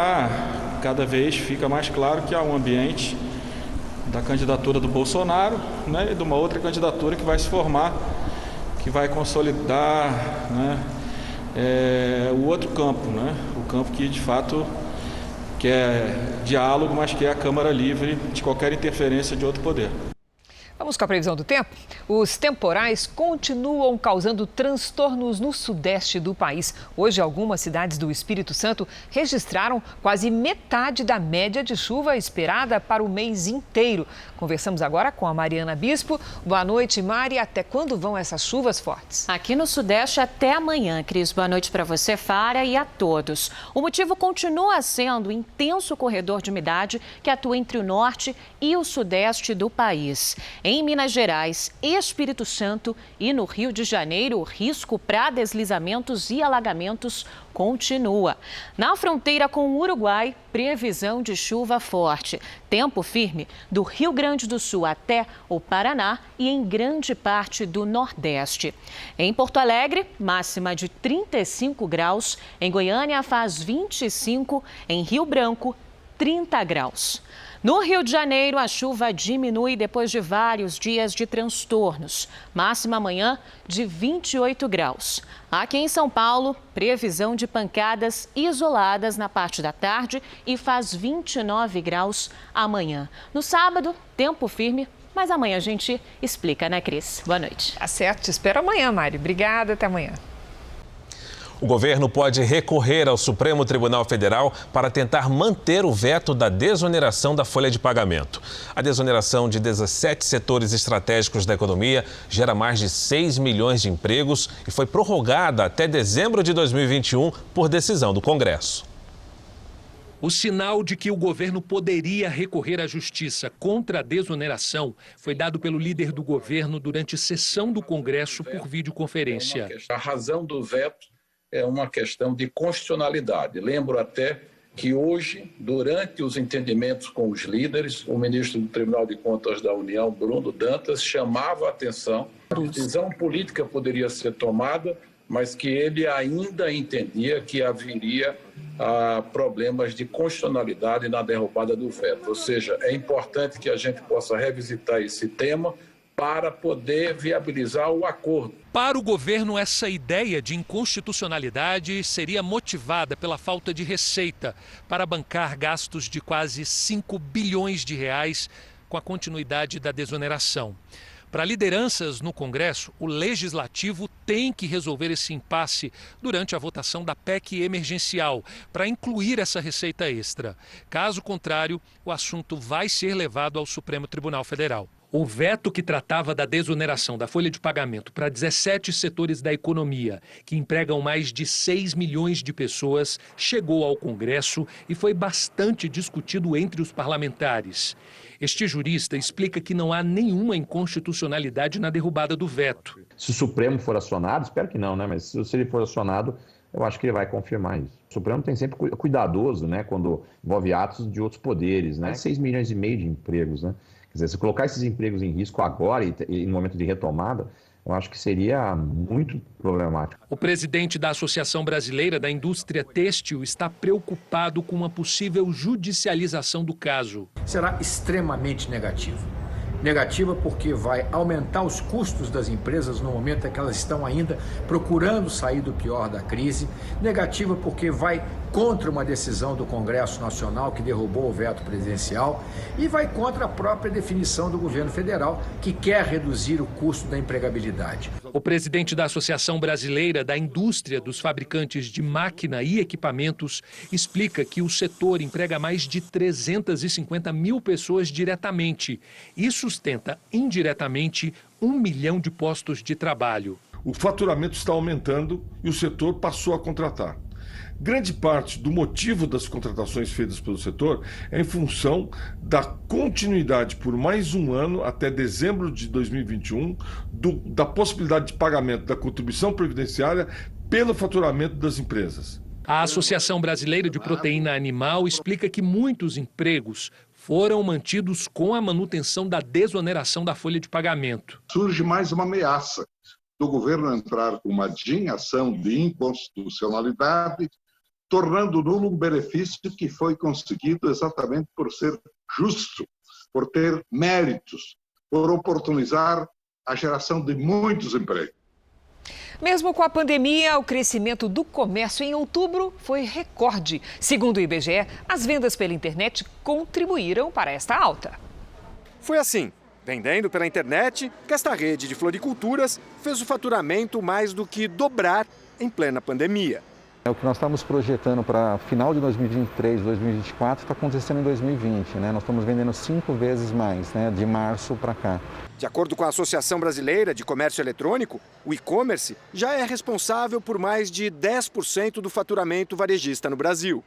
cada vez fica mais claro que há um ambiente da candidatura do Bolsonaro, né? E de uma outra candidatura que vai se formar, que vai consolidar, né? O outro campo, né? O campo que de fato que é diálogo, mas que é a Câmara livre de qualquer interferência de outro poder. Vamos com a previsão do tempo? Os temporais continuam causando transtornos no sudeste do país. Hoje, algumas cidades do Espírito Santo registraram quase metade da média de chuva esperada para o mês inteiro. Conversamos agora com a Mariana Bispo. Boa noite, Mari. Até quando vão essas chuvas fortes? Aqui no sudeste até amanhã, Cris. Boa noite para você, Fara, e a todos. O motivo continua sendo o intenso corredor de umidade que atua entre o norte e o sudeste do país. Em Minas Gerais, Espírito Santo e no Rio de Janeiro, o risco para deslizamentos e alagamentos continua. Na fronteira com o Uruguai, previsão de chuva forte. Tempo firme do Rio Grande do Sul até o Paraná e em grande parte do Nordeste. Em Porto Alegre, máxima de 35 graus. Em Goiânia, faz 25. Em Rio Branco, 30 graus. No Rio de Janeiro, a chuva diminui depois de vários dias de transtornos. Máxima amanhã de 28 graus. Aqui em São Paulo, previsão de pancadas isoladas na parte da tarde e faz 29 graus amanhã. No sábado, tempo firme, mas amanhã a gente explica, né, Cris? Boa noite. Tá certo, te espero amanhã, Mari. Obrigada, até amanhã. O governo pode recorrer ao Supremo Tribunal Federal para tentar manter o veto da desoneração da folha de pagamento. A desoneração de 17 setores estratégicos da economia gera mais de 6 milhões de empregos e foi prorrogada até dezembro de 2021 por decisão do Congresso. O sinal de que o governo poderia recorrer à justiça contra a desoneração foi dado pelo líder do governo durante sessão do Congresso por videoconferência. A razão do veto é uma questão de constitucionalidade. Lembro até que hoje, durante os entendimentos com os líderes, o ministro do Tribunal de Contas da União, Bruno Dantas, chamava a atenção. A decisão política poderia ser tomada, mas que ele ainda entendia que haveria problemas de constitucionalidade na derrubada do veto. Ou seja, é importante que a gente possa revisitar esse tema para poder viabilizar o acordo. Para o governo, essa ideia de inconstitucionalidade seria motivada pela falta de receita para bancar gastos de quase 5 bilhões de reais com a continuidade da desoneração. Para lideranças no Congresso, o Legislativo tem que resolver esse impasse durante a votação da PEC emergencial, para incluir essa receita extra. Caso contrário, o assunto vai ser levado ao Supremo Tribunal Federal. O veto que tratava da desoneração da folha de pagamento para 17 setores da economia, que empregam mais de 6 milhões de pessoas, chegou ao Congresso e foi bastante discutido entre os parlamentares. Este jurista explica que não há nenhuma inconstitucionalidade na derrubada do veto. Se o Supremo for acionado, espero que não, né? Mas se ele for acionado, eu acho que ele vai confirmar isso. O Supremo tem sempre cuidadoso, né? Quando envolve atos de outros poderes, né? 6 milhões e meio de empregos, né? Quer dizer, se colocar esses empregos em risco agora e no momento de retomada, eu acho que seria muito problemático. O presidente da Associação Brasileira da Indústria Têxtil está preocupado com uma possível judicialização do caso. Será extremamente negativo. Negativa porque vai aumentar os custos das empresas no momento em que elas estão ainda procurando sair do pior da crise. Negativa porque vai contra uma decisão do Congresso Nacional que derrubou o veto presidencial e vai contra a própria definição do governo federal que quer reduzir o custo da empregabilidade. O presidente da Associação Brasileira da Indústria dos Fabricantes de Máquina e Equipamentos explica que o setor emprega mais de 350 mil pessoas diretamente e sustenta indiretamente 1 milhão de postos de trabalho. O faturamento está aumentando e o setor passou a contratar. Grande parte do motivo das contratações feitas pelo setor é em função da continuidade por mais um ano, até dezembro de 2021, da possibilidade de pagamento da contribuição previdenciária pelo faturamento das empresas. A Associação Brasileira de Proteína Animal explica que muitos empregos foram mantidos com a manutenção da desoneração da folha de pagamento. Surge mais uma ameaça do governo entrar com uma ação de inconstitucionalidade, tornando nulo um benefício que foi conseguido exatamente por ser justo, por ter méritos, por oportunizar a geração de muitos empregos. Mesmo com a pandemia, o crescimento do comércio em outubro foi recorde. Segundo o IBGE, as vendas pela internet contribuíram para esta alta. Foi assim, vendendo pela internet, que esta rede de floriculturas fez o faturamento mais do que dobrar em plena pandemia. O que nós estamos projetando para final de 2023, 2024, está acontecendo em 2020. Nós estamos vendendo 5 vezes mais, de março para cá. De acordo com a Associação Brasileira de Comércio Eletrônico, o e-commerce já é responsável por mais de 10% do faturamento varejista no Brasil.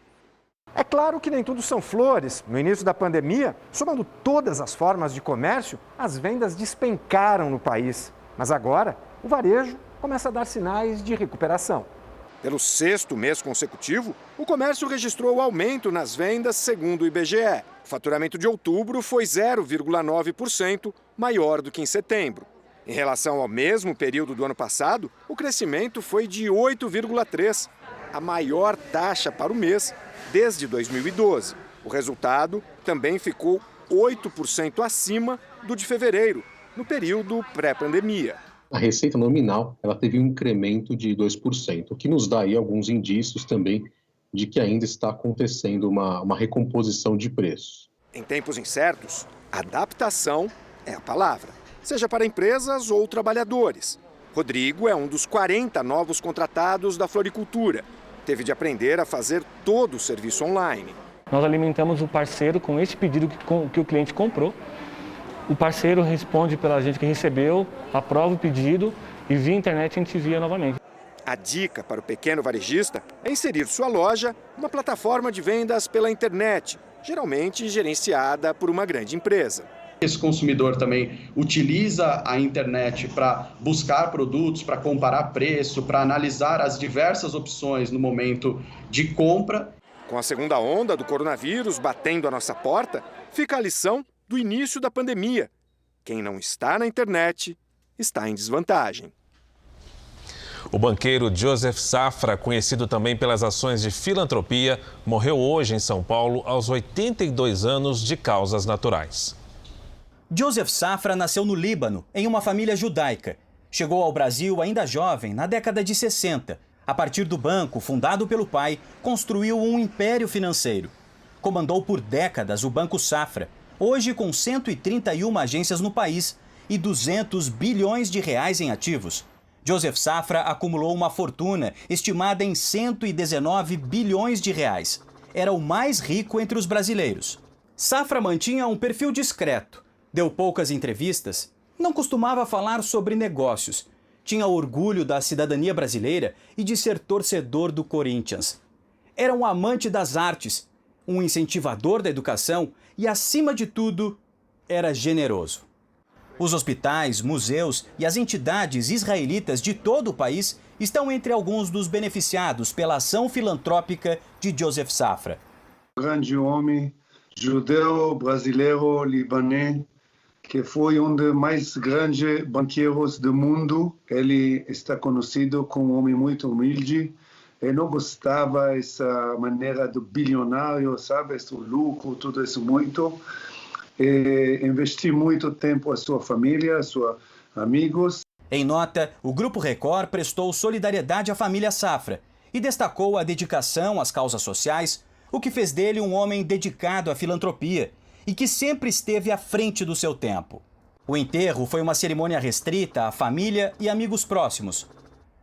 É claro que nem tudo são flores. No início da pandemia, somando todas as formas de comércio, as vendas despencaram no país. Mas agora, o varejo começa a dar sinais de recuperação. Pelo 6º mês consecutivo, o comércio registrou aumento nas vendas, segundo o IBGE. O faturamento de outubro foi 0,9% maior do que em setembro. Em relação ao mesmo período do ano passado, o crescimento foi de 8,3%, a maior taxa para o mês desde 2012. O resultado também ficou 8% acima do de fevereiro, no período pré-pandemia. A receita nominal ela teve um incremento de 2%, o que nos dá aí alguns indícios também de que ainda está acontecendo uma recomposição de preços. Em tempos incertos, adaptação é a palavra, seja para empresas ou trabalhadores. Rodrigo é um dos 40 novos contratados da floricultura. Teve de aprender a fazer todo o serviço online. Nós alimentamos o parceiro com esse pedido que o cliente comprou. O parceiro responde pela gente que recebeu, aprova o pedido e via internet a gente envia novamente. A dica para o pequeno varejista é inserir sua loja numa plataforma de vendas pela internet, geralmente gerenciada por uma grande empresa. Esse consumidor também utiliza a internet para buscar produtos, para comparar preço, para analisar as diversas opções no momento de compra. Com a segunda onda do coronavírus batendo a nossa porta, fica a lição do início da pandemia. Quem não está na internet está em desvantagem. O banqueiro Joseph Safra, conhecido também pelas ações de filantropia, morreu hoje em São Paulo aos 82 anos de causas naturais. Joseph Safra nasceu no Líbano, em uma família judaica. Chegou ao Brasil ainda jovem, na década de 60. A partir do banco, fundado pelo pai, construiu um império financeiro. Comandou por décadas o Banco Safra, hoje com 131 agências no país e 200 bilhões de reais em ativos. Joseph Safra acumulou uma fortuna estimada em 119 bilhões de reais. Era o mais rico entre os brasileiros. Safra mantinha um perfil discreto, deu poucas entrevistas, não costumava falar sobre negócios. Tinha orgulho da cidadania brasileira e de ser torcedor do Corinthians. Era um amante das artes, um incentivador da educação e, acima de tudo, era generoso. Os hospitais, museus e as entidades israelitas de todo o país estão entre alguns dos beneficiados pela ação filantrópica de Joseph Safra. Grande homem, judeu, brasileiro, libanês, que foi um dos mais grandes banqueiros do mundo. Ele está conhecido como um homem muito humilde. Ele não gostava dessa maneira do bilionário, sabe? Esse lucro, tudo isso muito. Investi muito tempo a sua família, a seus amigos. Em nota, o Grupo Record prestou solidariedade à família Safra e destacou a dedicação às causas sociais, o que fez dele um homem dedicado à filantropia e que sempre esteve à frente do seu tempo. O enterro foi uma cerimônia restrita à família e amigos próximos.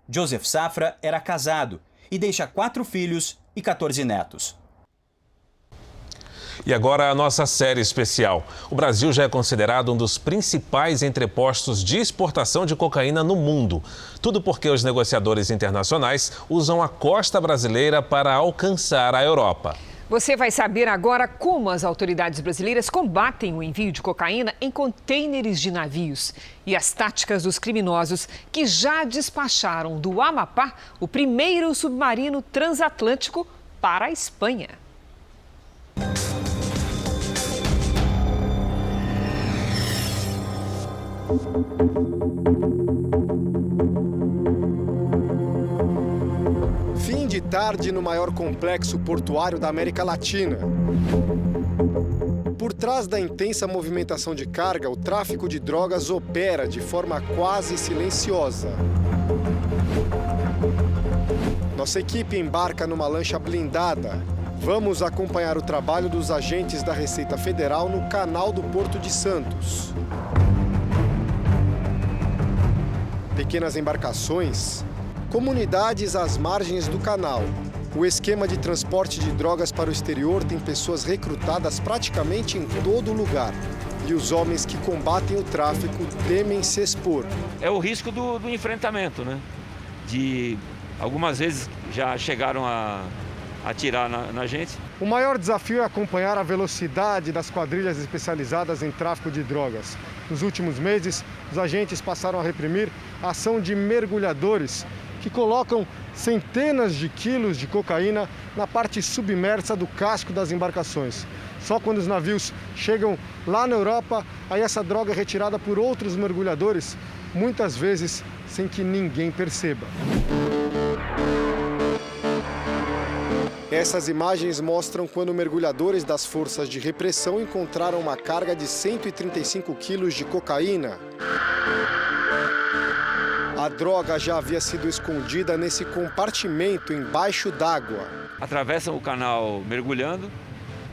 Joseph Safra era casado e deixa 4 filhos e 14 netos. E agora a nossa série especial. O Brasil já é considerado um dos principais entrepostos de exportação de cocaína no mundo. Tudo porque os negociadores internacionais usam a costa brasileira para alcançar a Europa. Você vai saber agora como as autoridades brasileiras combatem o envio de cocaína em contêineres de navios e as táticas dos criminosos que já despacharam do Amapá o primeiro submarino transatlântico para a Espanha. Fim de tarde no maior complexo portuário da América Latina. Por trás da intensa movimentação de carga, o tráfico de drogas opera de forma quase silenciosa. Nossa equipe embarca numa lancha blindada. Vamos acompanhar o trabalho dos agentes da Receita Federal no canal do Porto de Santos. Pequenas embarcações, comunidades às margens do canal. O esquema de transporte de drogas para o exterior tem pessoas recrutadas praticamente em todo lugar. E os homens que combatem o tráfico temem se expor. É o risco do enfrentamento, né? Algumas vezes já chegaram a atirar na gente. O maior desafio é acompanhar a velocidade das quadrilhas especializadas em tráfico de drogas. Nos últimos meses, os agentes passaram a reprimir a ação de mergulhadores que colocam centenas de quilos de cocaína na parte submersa do casco das embarcações. Só quando os navios chegam lá na Europa, aí essa droga é retirada por outros mergulhadores, muitas vezes sem que ninguém perceba. Essas imagens mostram quando mergulhadores das forças de repressão encontraram uma carga de 135 quilos de cocaína. A droga já havia sido escondida nesse compartimento embaixo d'água. Atravessam o canal mergulhando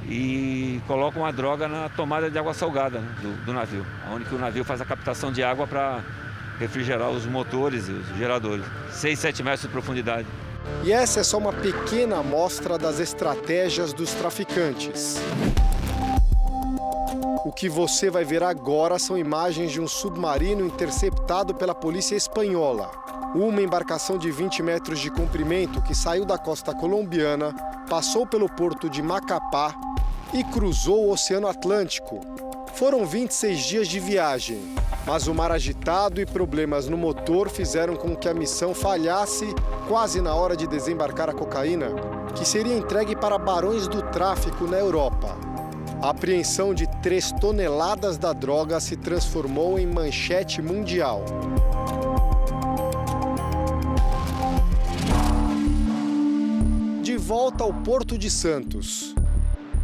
e colocam a droga na tomada de água salgada, né, do navio, onde que o navio faz a captação de água para refrigerar os motores e os geradores. 6, 7 metros de profundidade. E essa é só uma pequena amostra das estratégias dos traficantes. O que você vai ver agora são imagens de um submarino interceptado pela polícia espanhola. Uma embarcação de 20 metros de comprimento que saiu da costa colombiana, passou pelo porto de Macapá e cruzou o Oceano Atlântico. Foram 26 dias de viagem, mas o mar agitado e problemas no motor fizeram com que a missão falhasse quase na hora de desembarcar a cocaína, que seria entregue para barões do tráfico na Europa. A apreensão de 3 toneladas da droga se transformou em manchete mundial. De volta ao Porto de Santos.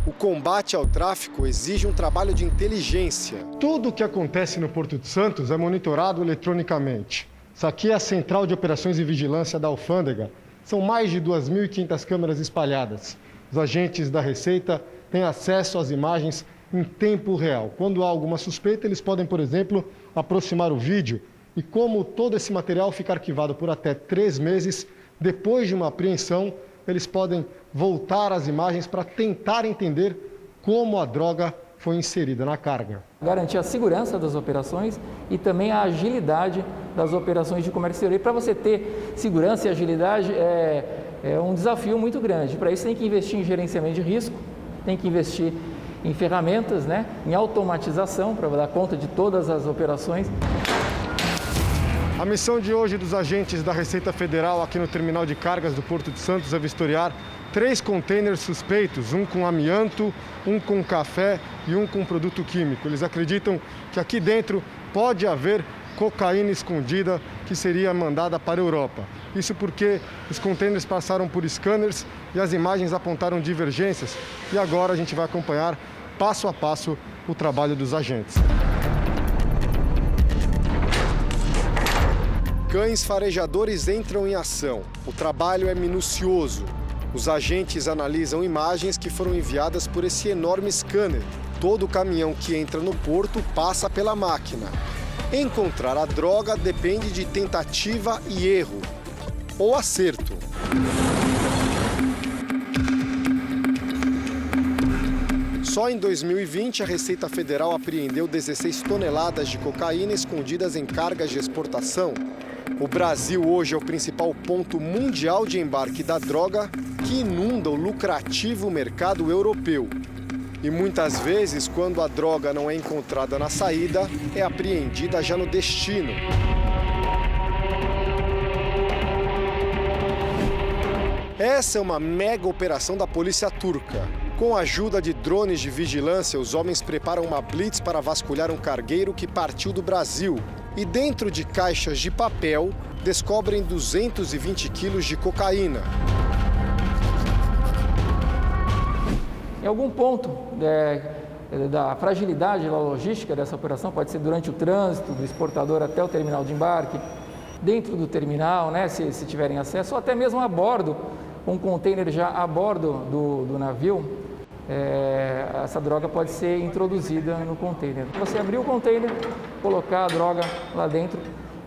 O combate ao tráfico exige um trabalho de inteligência. Tudo o que acontece no Porto de Santos é monitorado eletronicamente. Isso aqui é a Central de Operações e Vigilância da Alfândega. São mais de 2.500 câmeras espalhadas. Os agentes da Receita têm acesso às imagens em tempo real. Quando há alguma suspeita, eles podem, por exemplo, aproximar o vídeo. E como todo esse material fica arquivado por até 3 meses, depois de uma apreensão, eles podem voltar às imagens para tentar entender como a droga foi inserida na carga. Garantir a segurança das operações e também a agilidade das operações de comércio exterior. E para você ter segurança e agilidade é um desafio muito grande. Para isso tem que investir em gerenciamento de risco, tem que investir em ferramentas, em automatização para dar conta de todas as operações. A missão de hoje dos agentes da Receita Federal aqui no terminal de cargas do Porto de Santos é vistoriar 3 containers suspeitos, um com amianto, um com café e um com produto químico. Eles acreditam que aqui dentro pode haver cocaína escondida que seria mandada para a Europa. Isso porque os containers passaram por scanners e as imagens apontaram divergências. E agora a gente vai acompanhar passo a passo o trabalho dos agentes. Cães farejadores entram em ação. O trabalho é minucioso. Os agentes analisam imagens que foram enviadas por esse enorme scanner. Todo caminhão que entra no porto passa pela máquina. Encontrar a droga depende de tentativa e erro, ou acerto. Só em 2020, a Receita Federal apreendeu 16 toneladas de cocaína escondidas em cargas de exportação. O Brasil hoje é o principal ponto mundial de embarque da droga que inunda o lucrativo mercado europeu. E muitas vezes, quando a droga não é encontrada na saída, é apreendida já no destino. Essa é uma mega operação da polícia turca. Com a ajuda de drones de vigilância, os homens preparam uma blitz para vasculhar um cargueiro que partiu do Brasil. E dentro de caixas de papel, descobrem 220 quilos de cocaína. Em algum ponto da fragilidade da logística dessa operação, pode ser durante o trânsito do exportador até o terminal de embarque, dentro do terminal, se tiverem acesso, ou até mesmo a bordo, um container já a bordo do navio, essa droga pode ser introduzida no container. Você abrir o container, colocar a droga lá dentro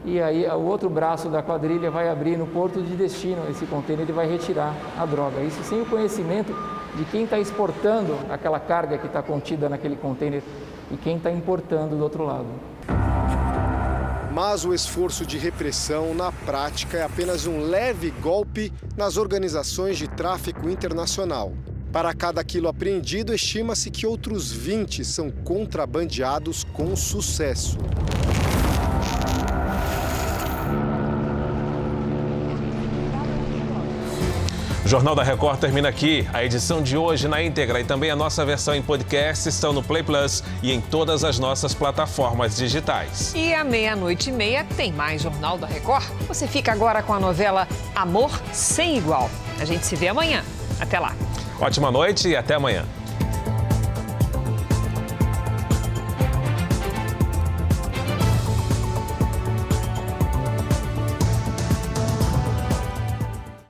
e aí o outro braço da quadrilha vai abrir no porto de destino esse container e vai retirar a droga. Isso sem o conhecimento de quem está exportando aquela carga que está contida naquele container e quem está importando do outro lado. Mas o esforço de repressão, na prática, é apenas um leve golpe nas organizações de tráfico internacional. Para cada quilo apreendido, estima-se que outros 20 são contrabandeados com sucesso. O Jornal da Record termina aqui. A edição de hoje na íntegra e também a nossa versão em podcast estão no Play Plus e em todas as nossas plataformas digitais. E à 00:30 tem mais Jornal da Record. Você fica agora com a novela Amor Sem Igual. A gente se vê amanhã. Até lá. Ótima noite e até amanhã.